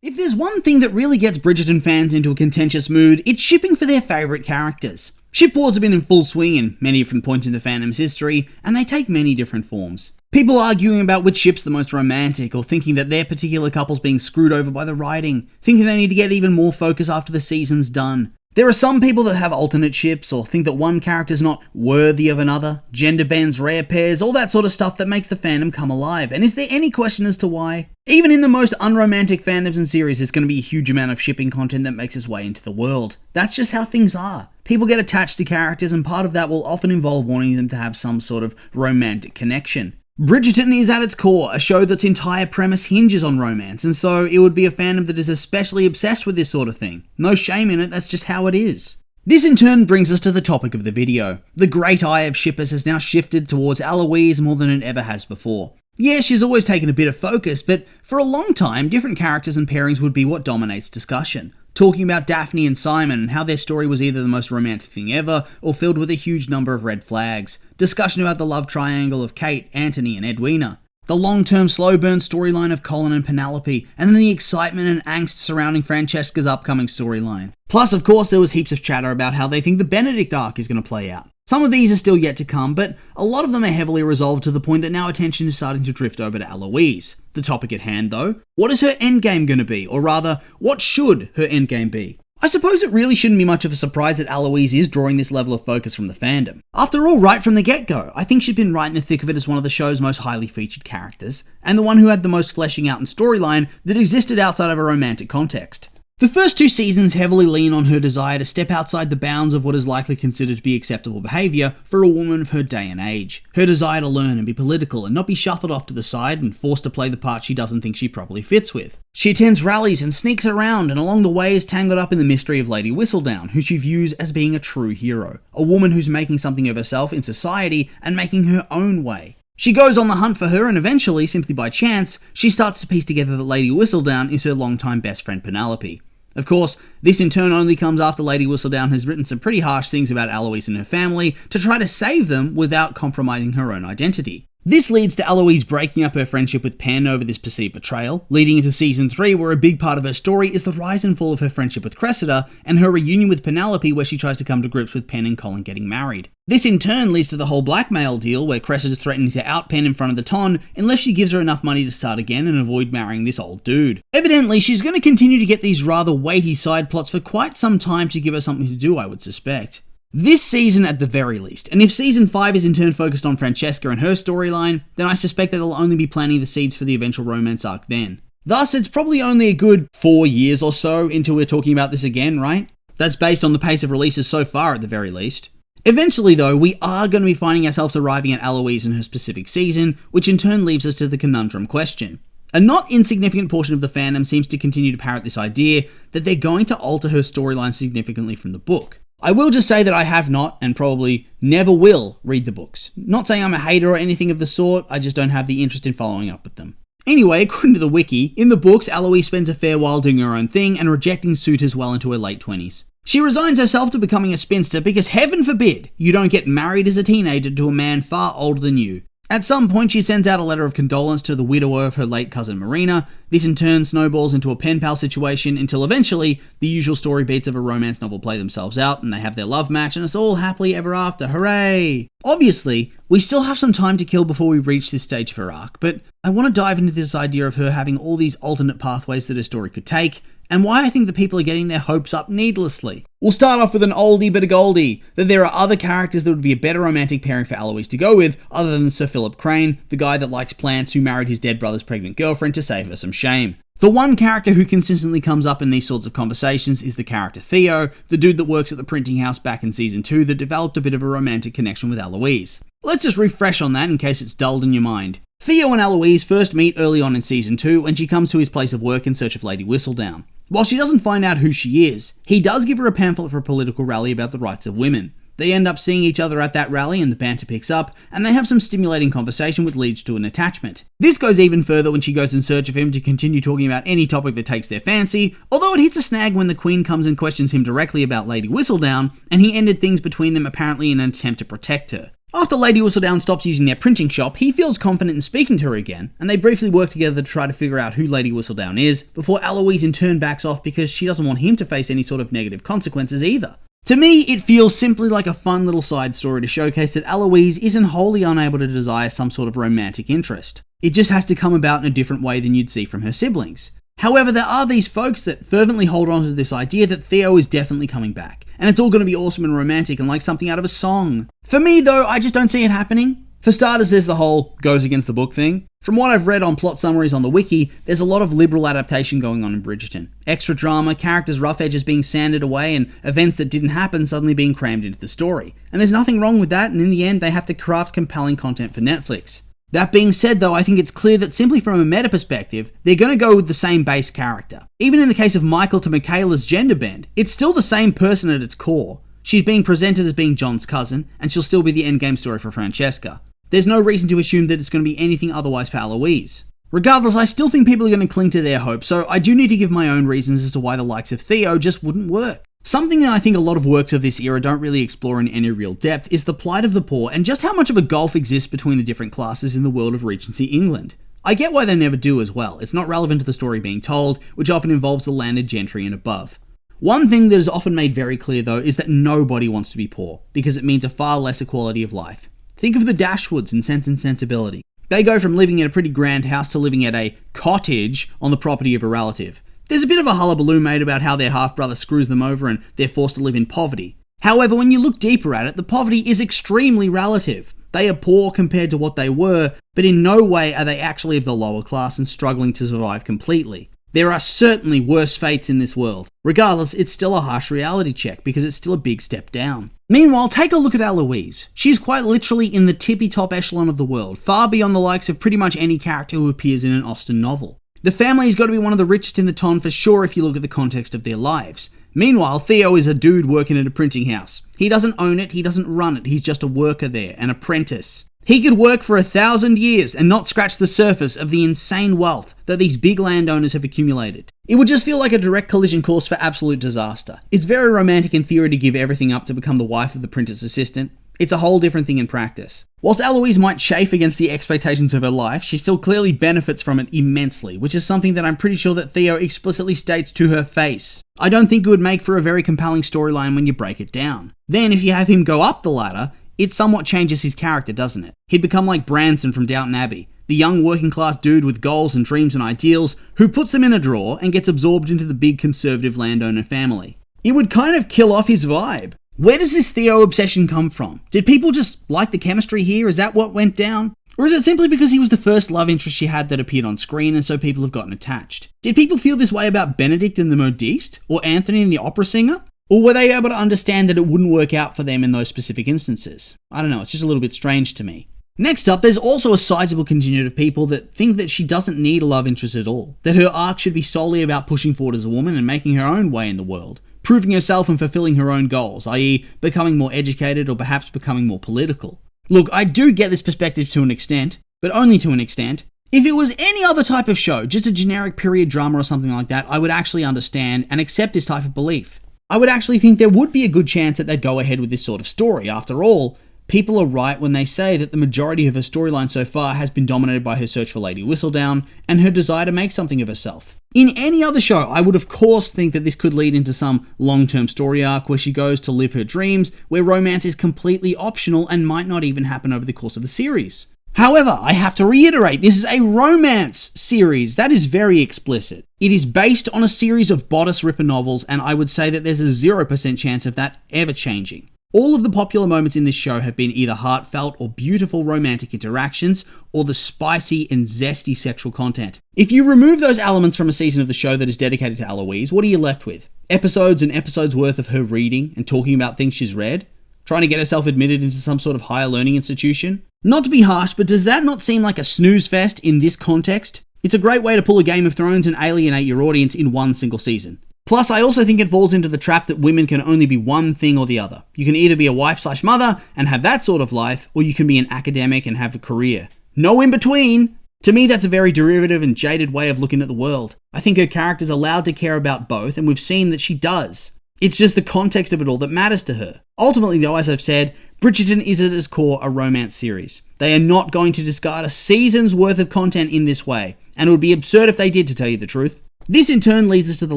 If there's one thing that really gets Bridgerton fans into a contentious mood, it's shipping for their favourite characters. Ship wars have been in full swing in many different points in the fandom's history, and they take many different forms. People arguing about which ship's the most romantic, or thinking that their particular couple's being screwed over by the writing, thinking they need to get even more focus after the season's done. There are some people that have alternate ships, or think that one character's not worthy of another, gender bends, rare pairs, all that sort of stuff that makes the fandom come alive, and is there any question as to why? Even in the most unromantic fandoms and series, there's going to be a huge amount of shipping content that makes its way into the world. That's just how things are. People get attached to characters, and part of that will often involve wanting them to have some sort of romantic connection. Bridgerton is at its core a show that's entire premise hinges on romance, and so it would be a fandom that is especially obsessed with this sort of thing. No shame in it, that's just how it is. This in turn brings us to the topic of the video. The great eye of shippers has now shifted towards Eloise more than it ever has before. Yeah, she's always taken a bit of focus, but for a long time, different characters and pairings would be what dominates discussion. Talking about Daphne and Simon and how their story was either the most romantic thing ever or filled with a huge number of red flags. Discussion about the love triangle of Kate, Anthony and Edwina. The long-term slow burn storyline of Colin and Penelope, and then the excitement and angst surrounding Francesca's upcoming storyline. Plus, of course, there was heaps of chatter about how they think the Benedict arc is going to play out. Some of these are still yet to come, but a lot of them are heavily resolved to the point that now attention is starting to drift over to Eloise. The topic at hand though, what is her endgame going to be? Or rather, what should her endgame be? I suppose it really shouldn't be much of a surprise that Eloise is drawing this level of focus from the fandom. After all, right from the get-go, I think she'd been right in the thick of it as one of the show's most highly featured characters, and the one who had the most fleshing out and storyline that existed outside of a romantic context. The first two seasons heavily lean on her desire to step outside the bounds of what is likely considered to be acceptable behaviour for a woman of her day and age. Her desire to learn and be political and not be shuffled off to the side and forced to play the part she doesn't think she properly fits with. She attends rallies and sneaks around, and along the way is tangled up in the mystery of Lady Whistledown, who she views as being a true hero. A woman who's making something of herself in society and making her own way. She goes on the hunt for her, and eventually, simply by chance, she starts to piece together that Lady Whistledown is her longtime best friend Penelope. Of course, this in turn only comes after Lady Whistledown has written some pretty harsh things about Eloise and her family to try to save them without compromising her own identity. This leads to Eloise breaking up her friendship with Pen over this perceived betrayal, leading into season 3 where a big part of her story is the rise and fall of her friendship with Cressida and her reunion with Penelope where she tries to come to grips with Pen and Colin getting married. This in turn leads to the whole blackmail deal where Cressida's threatening to out Pen in front of the Ton unless she gives her enough money to start again and avoid marrying this old dude. Evidently, she's going to continue to get these rather weighty side plots for quite some time to give her something to do, I would suspect. This season at the very least, and if season 5 is in turn focused on Francesca and her storyline, then I suspect that they'll only be planting the seeds for the eventual romance arc then. Thus, it's probably only a good 4 years or so until we're talking about this again, right? That's based on the pace of releases so far at the very least. Eventually though, we are going to be finding ourselves arriving at Eloise and her specific season, which in turn leaves us to the conundrum question. A not insignificant portion of the fandom seems to continue to parrot this idea that they're going to alter her storyline significantly from the book. I will just say that I have not, and probably never will, read the books. Not saying I'm a hater or anything of the sort, I just don't have the interest in following up with them. Anyway, according to the wiki, in the books, Eloise spends a fair while doing her own thing and rejecting suitors well into her late 20s. She resigns herself to becoming a spinster because heaven forbid you don't get married as a teenager to a man far older than you. At some point, she sends out a letter of condolence to the widower of her late cousin Marina. This in turn snowballs into a pen pal situation until eventually the usual story beats of a romance novel play themselves out and they have their love match and it's all happily ever after. Hooray! Obviously, we still have some time to kill before we reach this stage of her arc, but I want to dive into this idea of her having all these alternate pathways that her story could take, and why I think the people are getting their hopes up needlessly. We'll start off with an oldie but a goldie, that there are other characters that would be a better romantic pairing for Eloise to go with, other than Sir Philip Crane, the guy that likes plants who married his dead brother's pregnant girlfriend to save her some shame. The one character who consistently comes up in these sorts of conversations is the character Theo, the dude that works at the printing house back in season 2 that developed a bit of a romantic connection with Eloise. Let's just refresh on that in case it's dulled in your mind. Theo and Eloise first meet early on in season 2 when she comes to his place of work in search of Lady Whistledown. While she doesn't find out who she is, he does give her a pamphlet for a political rally about the rights of women. They end up seeing each other at that rally and the banter picks up, and they have some stimulating conversation which leads to an attachment. This goes even further when she goes in search of him to continue talking about any topic that takes their fancy, although it hits a snag when the Queen comes and questions him directly about Lady Whistledown, and he ended things between them apparently in an attempt to protect her. After Lady Whistledown stops using their printing shop, he feels confident in speaking to her again, and they briefly work together to try to figure out who Lady Whistledown is, before Eloise in turn backs off because she doesn't want him to face any sort of negative consequences either. To me, it feels simply like a fun little side story to showcase that Eloise isn't wholly unable to desire some sort of romantic interest. It just has to come about in a different way than you'd see from her siblings. However, there are these folks that fervently hold on to this idea that Theo is definitely coming back, and it's all going to be awesome and romantic and like something out of a song. For me though, I just don't see it happening. For starters, there's the whole goes against the book thing. From what I've read on plot summaries on the wiki, there's a lot of liberal adaptation going on in Bridgerton. Extra drama, characters' rough edges being sanded away, and events that didn't happen suddenly being crammed into the story. And there's nothing wrong with that, and in the end, they have to craft compelling content for Netflix. That being said though, I think it's clear that simply from a meta perspective, they're going to go with the same base character. Even in the case of Michael to Michaela's gender bend, it's still the same person at its core. She's being presented as being John's cousin, and she'll still be the endgame story for Francesca. There's no reason to assume that it's going to be anything otherwise for Eloise. Regardless, I still think people are going to cling to their hope, so I do need to give my own reasons as to why the likes of Theo just wouldn't work. Something that I think a lot of works of this era don't really explore in any real depth is the plight of the poor and just how much of a gulf exists between the different classes in the world of Regency England. I get why they never do as well. It's not relevant to the story being told, which often involves the landed gentry and above. One thing that is often made very clear though is that nobody wants to be poor, because it means a far lesser quality of life. Think of the Dashwoods in Sense and Sensibility. They go from living in a pretty grand house to living at a cottage on the property of a relative. There's a bit of a hullabaloo made about how their half-brother screws them over and they're forced to live in poverty. However, when you look deeper at it, the poverty is extremely relative. They are poor compared to what they were, but in no way are they actually of the lower class and struggling to survive completely. There are certainly worse fates in this world. Regardless, it's still a harsh reality check because it's still a big step down. Meanwhile, take a look at Eloise. She's quite literally in the tippy-top echelon of the world, far beyond the likes of pretty much any character who appears in an Austen novel. The family's got to be one of the richest in the ton for sure if you look at the context of their lives. Meanwhile, Theo is a dude working at a printing house. He doesn't own it, he doesn't run it, he's just a worker there, an apprentice. He could work for 1,000 years and not scratch the surface of the insane wealth that these big landowners have accumulated. It would just feel like a direct collision course for absolute disaster. It's very romantic in theory to give everything up to become the wife of the printer's assistant. It's a whole different thing in practice. Whilst Eloise might chafe against the expectations of her life, she still clearly benefits from it immensely, which is something that I'm pretty sure that Theo explicitly states to her face. I don't think it would make for a very compelling storyline when you break it down. Then, if you have him go up the ladder, it somewhat changes his character, doesn't it? He'd become like Branson from Downton Abbey, the young working class dude with goals and dreams and ideals who puts them in a drawer and gets absorbed into the big conservative landowner family. It would kind of kill off his vibe. Where does this Theo obsession come from? Did people just like the chemistry here? Is that what went down? Or is it simply because he was the first love interest she had that appeared on screen and so people have gotten attached? Did people feel this way about Benedict and the modiste? Or Anthony and the opera singer? Or were they able to understand that it wouldn't work out for them in those specific instances? I don't know, it's just a little bit strange to me. Next up, there's also a sizable contingent of people that think that she doesn't need a love interest at all, that her arc should be solely about pushing forward as a woman and making her own way in the world, proving herself and fulfilling her own goals, i.e. becoming more educated or perhaps becoming more political. Look, I do get this perspective to an extent, but only to an extent. If it was any other type of show, just a generic period drama or something like that, I would actually understand and accept this type of belief. I would actually think there would be a good chance that they'd go ahead with this sort of story. After all, people are right when they say that the majority of her storyline so far has been dominated by her search for Lady Whistledown and her desire to make something of herself. In any other show, I would of course think that this could lead into some long-term story arc where she goes to live her dreams, where romance is completely optional and might not even happen over the course of the series. However, I have to reiterate, this is a romance series. That is very explicit. It is based on a series of bodice ripper novels, and I would say that there's a 0% chance of that ever changing. All of the popular moments in this show have been either heartfelt or beautiful romantic interactions, or the spicy and zesty sexual content. If you remove those elements from a season of the show that is dedicated to Eloise, what are you left with? Episodes and episodes worth of her reading and talking about things she's read? Trying to get herself admitted into some sort of higher learning institution? Not to be harsh, but does that not seem like a snooze fest in this context? It's a great way to pull a Game of Thrones and alienate your audience in one single season. Plus, I also think it falls into the trap that women can only be one thing or the other. You can either be a wife/mother and have that sort of life, or you can be an academic and have a career. No in between! To me, that's a very derivative and jaded way of looking at the world. I think her character's allowed to care about both, and we've seen that she does. It's just the context of it all that matters to her. Ultimately though, as I've said, Bridgerton is at its core a romance series. They are not going to discard a season's worth of content in this way, and it would be absurd if they did, to tell you the truth. This in turn leads us to the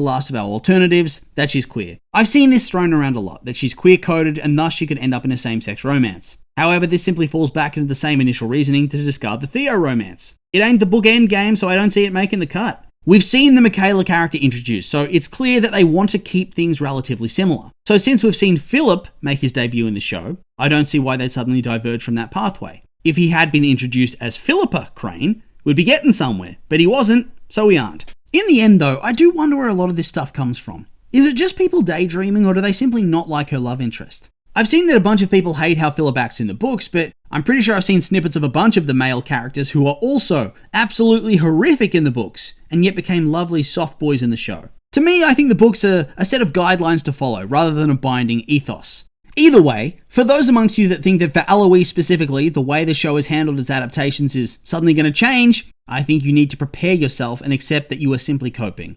last of our alternatives, that she's queer. I've seen this thrown around a lot, that she's queer-coded and thus she could end up in a same-sex romance. However, this simply falls back into the same initial reasoning to discard the Theo romance. It ain't the bookend game, so I don't see it making the cut. We've seen the Michaela character introduced, so it's clear that they want to keep things relatively similar. So since we've seen Philip make his debut in the show, I don't see why they'd suddenly diverge from that pathway. If he had been introduced as Philippa Crane, we'd be getting somewhere, but he wasn't, so we aren't. In the end though, I do wonder where a lot of this stuff comes from. Is it just people daydreaming, or do they simply not like her love interest? I've seen that a bunch of people hate how Philip acts in the books, but I'm pretty sure I've seen snippets of a bunch of the male characters who are also absolutely horrific in the books, and yet became lovely soft boys in the show. To me, I think the books are a set of guidelines to follow, rather than a binding ethos. Either way, for those amongst you that think that for Eloise specifically, the way the show has handled its adaptations is suddenly going to change, I think you need to prepare yourself and accept that you are simply coping.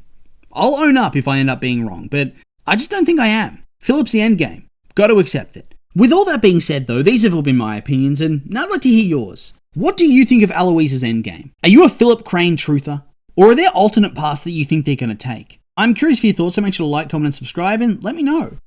I'll own up if I end up being wrong, but I just don't think I am. Philip's the endgame. Got to accept it. With all that being said though, these have all been my opinions, and now I'd like to hear yours. What do you think of Eloise's endgame? Are you a Philip Crane truther? Or are there alternate paths that you think they're going to take? I'm curious for your thoughts, so make sure to like, comment and subscribe, and let me know.